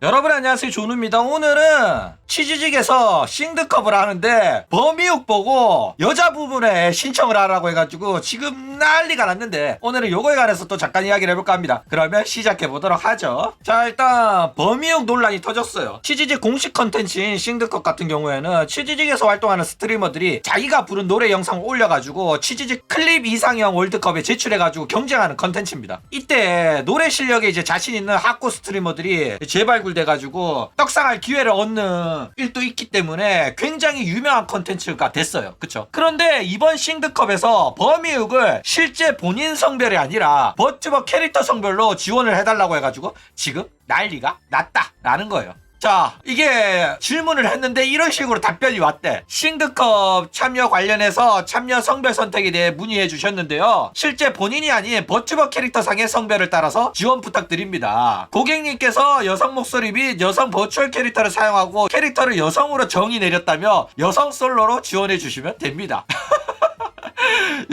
여러분 안녕하세요, 준우입니다. 오늘은 치즈직에서 싱드컵을 하는데 범이육 보고 여자 부분에 신청을 하라고 해가지고 지금 난리가 났는데 오늘은 요거에 관해서 또 잠깐 이야기를 해볼까 합니다. 그러면 시작해보도록 하죠. 자, 일단 범이육 논란이 터졌어요. 치즈직 공식 컨텐츠인 싱드컵 같은 경우에는 치즈직에서 활동하는 스트리머들이 자기가 부른 노래 영상을 올려가지고 치즈직 클립 이상형 월드컵에 제출해가지고 경쟁하는 컨텐츠입니다. 이때 노래 실력에 이제 자신 있는 핫고 스트리머들이 재발굴돼가지고 떡상할 기회를 얻는 일도 있기 때문에 굉장히 유명한 컨텐츠가 됐어요. 그쵸? 그런데 이번 싱드컵에서 범이육을 실제 본인 성별이 아니라 버튜버 캐릭터 성별로 지원을 해달라고 해가지고 지금 난리가 났다라는 거예요. 자, 이게 질문을 했는데 이런 식으로 답변이 왔대. 싱드컵 참여 관련해서 참여 성별 선택에 대해 문의해 주셨는데요. 실제 본인이 아닌 버튜버 캐릭터상의 성별을 따라서 지원 부탁드립니다. 고객님께서 여성 목소리 및 여성 버추얼 캐릭터를 사용하고 캐릭터를 여성으로 정의 내렸다며 여성 솔로로 지원해 주시면 됩니다.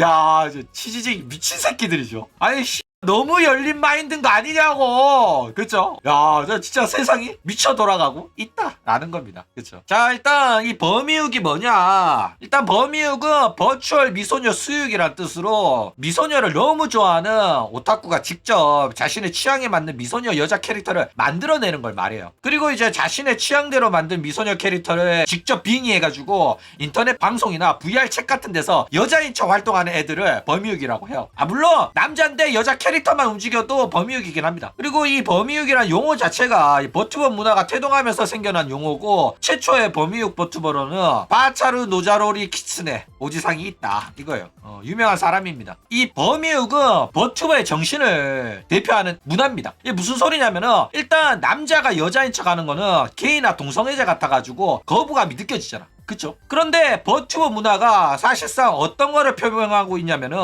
야, 치즈직 미친 새끼들이죠. 아니 너무 열린 마인드인 거 아니냐고. 그쵸? 야, 저 진짜 세상이 미쳐 돌아가고 있다라는 겁니다. 그쵸? 자, 일단 이 범이육이 뭐냐. 일단 범이육은 버추얼 미소녀 수육이란 뜻으로 미소녀를 너무 좋아하는 오타쿠가 직접 자신의 취향에 맞는 미소녀 여자 캐릭터를 만들어내는 걸 말해요. 그리고 이제 자신의 취향대로 만든 미소녀 캐릭터를 직접 빙의해가지고 인터넷 방송이나 VR 책 같은 데서 여자인 척 활동하는 애들을 범이육이라고 해요. 아, 물론 남자인데 여자 캐릭터만 움직여도 범이육이긴 합니다. 그리고 이 범이육이란 용어 자체가 버튜버 문화가 태동하면서 생겨난 용어고 최초의 범이육 버튜버로는 바차르 노자로리 키츠네 오지상이 있다 이거예요. 유명한 사람입니다. 이 범이육은 버튜버의 정신을 대표하는 문화입니다. 이게 무슨 소리냐면은 일단 남자가 여자인 척 하는 거는 게이나 동성애자 같아가지고 거부감이 느껴지잖아. 그쵸? 그런데 버추얼 문화가 사실상 어떤 거를 표명하고 있냐면은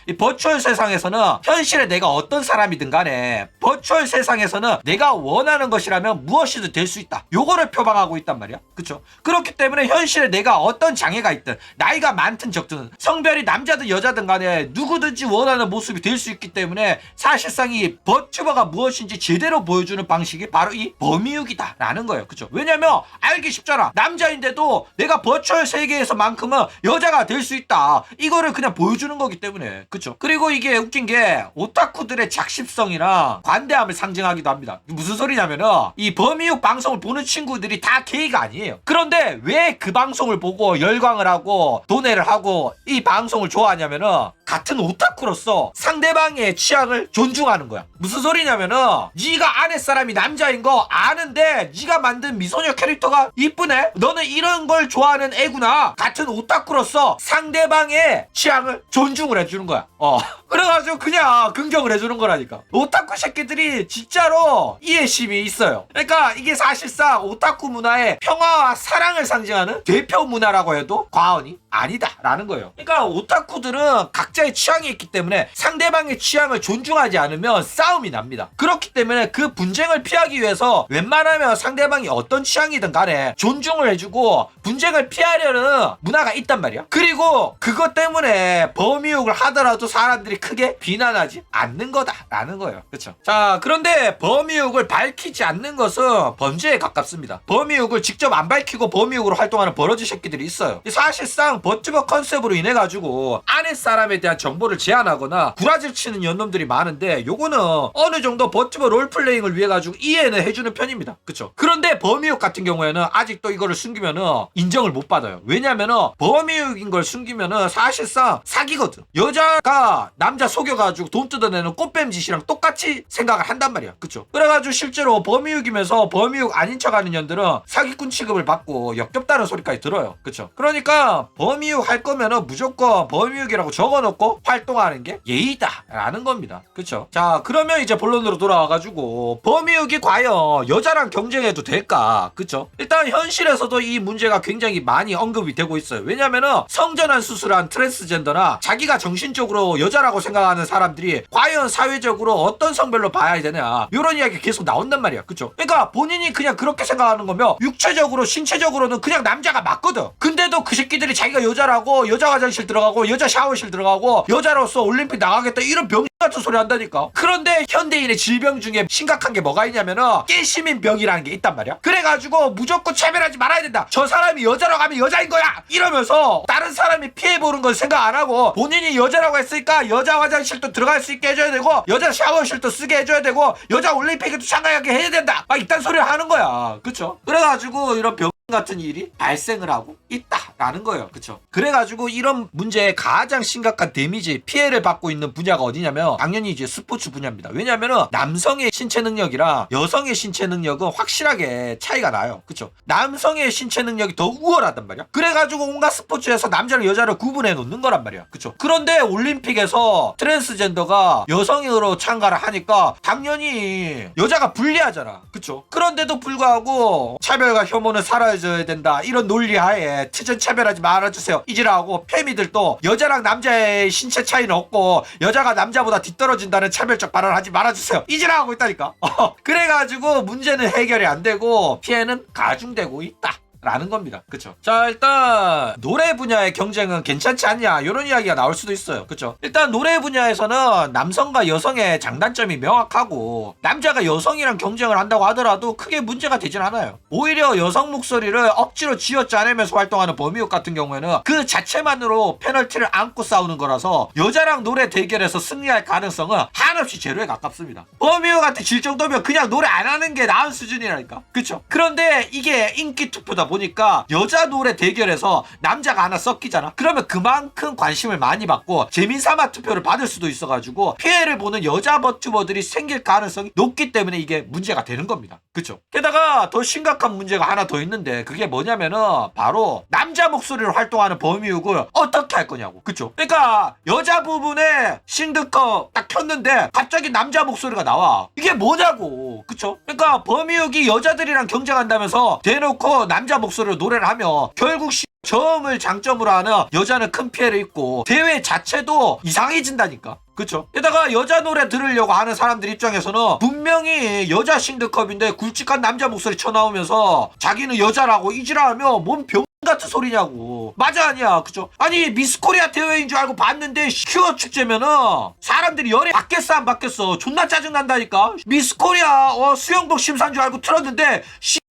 이 버추얼 세상에서는 현실에 내가 어떤 사람이든 간에 버추얼 세상에서는 내가 원하는 것이라면 무엇이든 될 수 있다. 요거를 표방하고 있단 말이야. 그쵸? 그렇기 때문에 현실에 내가 어떤 장애가 있든 나이가 많든 적든 성별이 남자든 여자든 간에 누구든지 원하는 모습이 될 수 있기 때문에 사실상 이 버튜버가 무엇인지 제대로 보여주는 방식이 바로 이 범이육이다 라는 거예요. 그쵸? 왜냐면 알기 쉽잖아. 남자인데도 내가 버추얼 세계에서만큼은 여자가 될 수 있다. 이거를 그냥 보여주는 거기 때문에. 그쵸? 그리고 이게 웃긴 게 오타쿠들의 작심성이랑 관대함을 상징하기도 합니다. 무슨 소리냐면은 이 범이육 방송을 보는 친구들이 다 게이가 아니에요. 그런데 왜 그 방송을 보고 열광을 하고 도내를 하고 이 방송을 좋아하냐면은 같은 오타쿠로서 상대방의 취향을 존중하는 거야. 무슨 소리냐면은 네가 아내 사람이 남자인 거 아는데 네가 만든 미소녀 캐릭터가 이쁘네? 너는 이런 걸 좋아하는 애구나. 같은 오타쿠로서 상대방의 취향을 존중을 해주는 거야. 그래가지고 그냥 긍정을 해주는 거라니까. 오타쿠 새끼들이 진짜로 이해심이 있어요. 그러니까 이게 사실상 오타쿠 문화의 평화와 사랑을 상징하는 대표 문화라고 해도 과언이 아니다 라는 거예요. 그러니까 오타쿠들은 각자의 취향이 있기 때문에 상대방의 취향을 존중하지 않으면 싸움이 납니다. 그렇기 때문에 그 분쟁을 피하기 위해서 웬만하면 상대방이 어떤 취향이든 간에 존중을 해주고 분쟁을 피하려는 문화가 있단 말이야. 그리고 그것 때문에 범이육을 하더라도 사람들이 크게 비난하지 않는 거다라는 거예요. 그쵸? 자, 그런데 범이육을 밝히지 않는 것은 범죄에 가깝습니다. 범이육을 직접 안 밝히고 범이육으로 활동하는 버러지 새끼들이 있어요. 사실상 버튜버 컨셉으로 인해 가지고 아내 사람에 대한 정보를 제한하거나 구라질 치는 연놈들이 많은데 요거는 어느 정도 버튜버 롤플레잉을 위해 가지고 이해는 해주는 편입니다. 그쵸? 그런데 범이육 같은 경우에는 아직도 이거를 숨기면은 인정을 못 받아요. 왜냐면은 범이육인 걸 숨기면은 사실상 사기거든. 여자가 남자 속여가지고 돈 뜯어내는 꽃뱀 짓이랑 똑같이 생각을 한단 말이야. 그쵸? 그래가지고 실제로 범이육이면서 범이육 아닌 척하는 년들은 사기꾼 취급을 받고 역겹다는 소리까지 들어요. 그쵸? 그러니까 범이육 할 거면은 무조건 범이육이라고 적어놓고 활동하는 게 예의다 라는 겁니다. 그쵸? 자, 그러면 이제 본론으로 돌아와가지고 범이육이 과연 여자랑 경쟁해도 될까? 그쵸? 일단 현실에서도 이 문제가 굉장히 많이 언급이 되고 있어요. 왜냐면은 성전환 수술한 트랜스젠더나 자기가 정신적으로 여자라고 생각하는 사람들이 과연 사회적으로 어떤 성별로 봐야 되냐 이런 이야기 계속 나온단 말이야. 그쵸? 그러니까 본인이 그냥 그렇게 생각하는 거면 육체적으로 신체적으로는 그냥 남자가 맞거든. 근데도 그 새끼들이 자기가 여자라고 여자 화장실 들어가고 여자 샤워실 들어가고 여자로서 올림픽 나가겠다 이런 병 같은 소리 한다니까. 그런데 현대인의 질병 중에 심각한 게 뭐가 있냐면은 깨시민병이라는 게 있단 말이야. 그래가지고 무조건 차별하지 말아야 된다. 저 사람이 여자라고 하면 여자인 거야 이러면서 다른 사람이 피해보는 건 생각 안 하고 본인이 여자라고 했으니까 여자 화장실도 들어갈 수 있게 해줘야 되고 여자 샤워실도 쓰게 해줘야 되고 여자 올림픽에도 참가하게 해야 된다 막 이딴 소리를 하는 거야. 그쵸? 그래가지고 이런 병 같은 일이 발생을 하고 있다라는 거예요. 그쵸? 그래가지고 이런 문제에 가장 심각한 데미지 피해를 받고 있는 분야가 어디냐면 당연히 이제 스포츠 분야입니다. 왜냐면은 남성의 신체 능력이랑 여성의 신체 능력은 확실하게 차이가 나요. 그쵸? 남성의 신체 능력이 더 우월하단 말이야. 그래가지고 온갖 스포츠에서 남자랑 여자를 구분해 놓는 거란 말이야. 그쵸? 그런데 올림픽에서 트랜스젠더가 여성으로 참가를 하니까 당연히 여자가 불리하잖아. 그쵸? 그런데도 불구하고 차별과 혐오는 사라져야 된다 이런 논리 하에 트전 차별하지 말아주세요 이지라고 페미들도 여자랑 남자의 신체 차이는 없고 여자가 남자보다 뒤떨어진다는 차별적 발언을 하지 말아주세요 이지라 하고 있다니까. 그래가지고 문제는 해결이 안 되고 피해는 가중되고 있다 라는 겁니다. 그쵸? 자, 일단 노래 분야의 경쟁은 괜찮지 않냐 이런 이야기가 나올 수도 있어요. 그쵸? 일단 노래 분야에서는 남성과 여성의 장단점이 명확하고 남자가 여성이랑 경쟁을 한다고 하더라도 크게 문제가 되진 않아요. 오히려 여성 목소리를 억지로 쥐어짜내면서 활동하는 범이욱 같은 경우에는 그 자체만으로 페널티를 안고 싸우는 거라서 여자랑 노래 대결에서 승리할 가능성은 한없이 제로에 가깝습니다. 범이욱한테 질 정도면 그냥 노래 안 하는 게 나은 수준이라니까. 그쵸? 그런데 이게 인기 투표다 보니까 여자 노래 대결에서 남자가 하나 섞이잖아. 그러면 그만큼 관심을 많이 받고 재미삼아 투표를 받을 수도 있어가지고 피해를 보는 여자 버튜버들이 생길 가능성이 높기 때문에 이게 문제가 되는 겁니다. 그쵸? 게다가 더 심각한 문제가 하나 더 있는데 그게 뭐냐면은 바로 남자 목소리로 활동하는 범이욱을 어떻게 할 거냐고. 그쵸? 그러니까 여자 부분에 싱드컵 딱 켰는데 갑자기 남자 목소리가 나와. 이게 뭐냐고. 그쵸? 그러니까 범이욱이 여자들이랑 경쟁한다면서 대놓고 남자 목소리로 노래를 하면 결국 저음을 장점으로 하는 여자는 큰 피해를 입고 대회 자체도 이상해진다니까. 그쵸? 게다가 여자 노래 들으려고 하는 사람들 입장에서는 분명히 여자 싱드컵인데 굵직한 남자 목소리 쳐나오면서 자기는 여자라고 이지라하면 뭔 병 같은 소리냐고. 맞아 아니야. 그쵸? 아니 미스코리아 대회인 줄 알고 봤는데 큐어 축제면은 사람들이 열에 받겠어 안 받겠어 존나 짜증난다니까. 미스코리아 수영복 심사인 줄 알고 틀었는데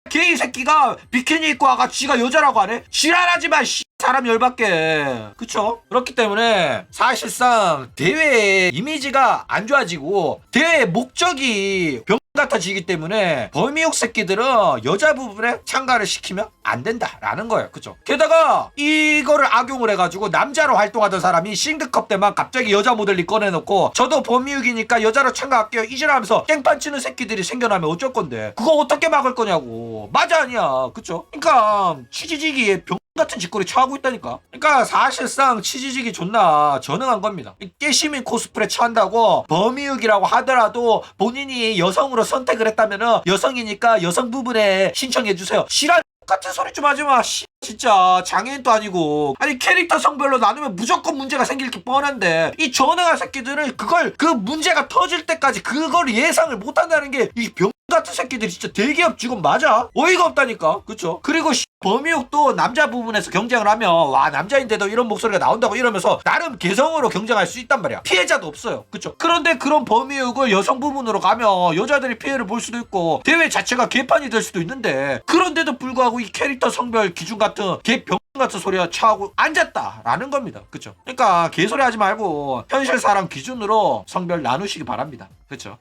게이 새끼가 비키니 입고 와가 지가 여자라고 하네? 지랄하지마 사람 열받게. 그쵸? 그렇기 때문에 사실상 대회의 이미지가 안 좋아지고 대회의 목적이 병 같아지기 때문에 범이욱 새끼들은 여자 부분에 참가를 시키면 안 된다라는 거예요. 그쵸? 게다가 이거를 악용을 해가지고 남자로 활동하던 사람이 싱드컵 때만 갑자기 여자 모델리 꺼내놓고 저도 범이욱이니까 여자로 참가할게요 이지라면서 깽판 치는 새끼들이 생겨나면 어쩔 건데 그거 어떻게 막을 거냐고. 맞아 아니야. 그쵸? 그러니까 취지직이 병 같은 짓거리 처하고 있다니까. 그러니까 사실상 치지직이 존나 전능한 겁니다. 깨시민 코스프레 처한다고 범이욱이라고 하더라도 본인이 여성으로 선택을 했다면은 여성이니까 여성 부분에 신청해주세요. 지랄 같은 소리 좀 하지마. 진짜 장애인도 아니고. 아니 캐릭터 성별로 나누면 무조건 문제가 생길 게 뻔한데 이 전능한 새끼들은 그걸 그 문제가 터질 때까지 그걸 예상을 못한다는 게 이 병 같은 새끼들이 진짜 대기업 직원 맞아? 어이가 없다니까. 그쵸? 그리고 범이욱도 남자 부분에서 경쟁을 하면 와 남자인데도 이런 목소리가 나온다고 이러면서 나름 개성으로 경쟁할 수 있단 말이야. 피해자도 없어요. 그쵸? 그런데 그런 범이욱을 여성 부분으로 가면 여자들이 피해를 볼 수도 있고 대회 자체가 개판이 될 수도 있는데 그런데도 불구하고 이 캐릭터 성별 기준 같은 개병 같은 소리가 차고 앉았다라는 겁니다. 그쵸? 그러니까 개소리 하지 말고 현실 사람 기준으로 성별 나누시기 바랍니다. 그쵸?